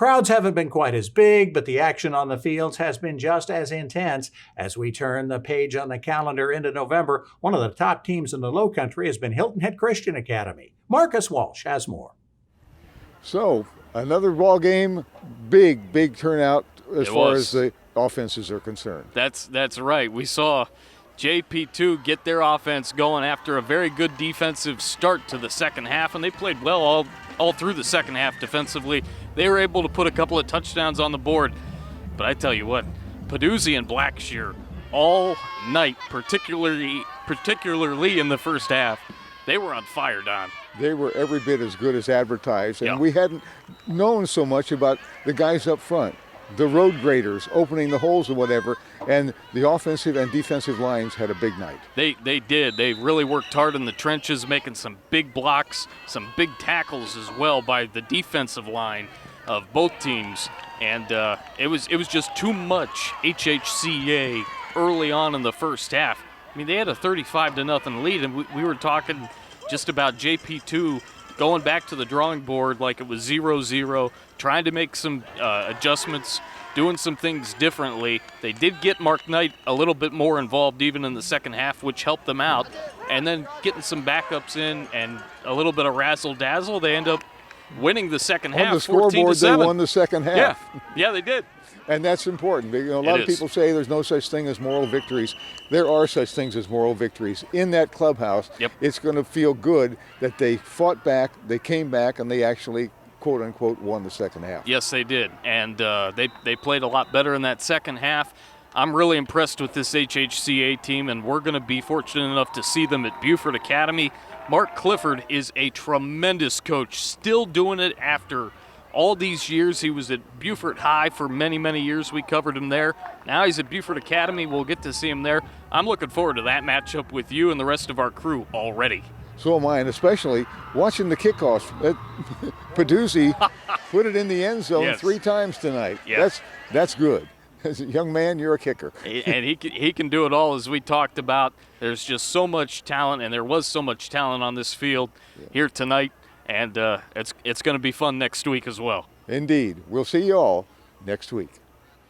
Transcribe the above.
Crowds haven't been quite as big, but the action on the fields has been just as intense. As we turn the page on the calendar into November, one of the top teams in the Lowcountry has been Hilton Head Christian Academy. Marcus Walsh has more. So, another ball game, big turnout as far as the offenses are concerned. That's right. We saw JP2 get their offense going after a very good defensive start to the second half, and they played well all through the second half defensively. They were able to put a couple of touchdowns on the board. But I tell you what, Paduzzi and Blackshear all night, particularly in the first half, they were on fire, Don. They were every bit as good as advertised, and Yeah. we hadn't known so much about the guys up front, the road graders opening the holes or whatever, and the offensive and defensive lines had a big night. They did. They really worked hard in the trenches, making some big blocks, some big tackles as well by the defensive line of both teams. And it was just too much HHCA early on in the first half. I mean, they had a 35-0 lead, and we were talking just about JP2 going back to the drawing board like it was 0-0, trying to make some adjustments, doing some things differently. They did get Mark Knight a little bit more involved even in the second half, which helped them out. And then getting some backups in and a little bit of razzle-dazzle, they end up winning the second half, On the scoreboard, 14-7. they won the second half. Yeah, they did. And that's important. You know, a lot of people say there's no such thing as moral victories. There are such things as moral victories. In that clubhouse, It's going to feel good that they fought back, they came back, and they actually, quote-unquote, won the second half. Yes, they did. And they played a lot better in that second half. I'm really impressed with this HHCA team, and we're going to be fortunate enough to see them at Buford Academy. Mark Clifford is a tremendous coach, still doing it after all these years. He was at Buford High for many years. We covered him there. Now he's at Buford Academy. We'll get to see him there. I'm looking forward to that matchup with you and the rest of our crew already. So am I, and especially watching the kickoffs. Paduzzi put it in the end zone 3 times tonight. Yes. That's good. As a young man, you're a kicker. And he can do it all, as we talked about. There's just so much talent, and there was so much talent on this field here tonight. And it's going to be fun next week as well. Indeed. We'll see you all next week.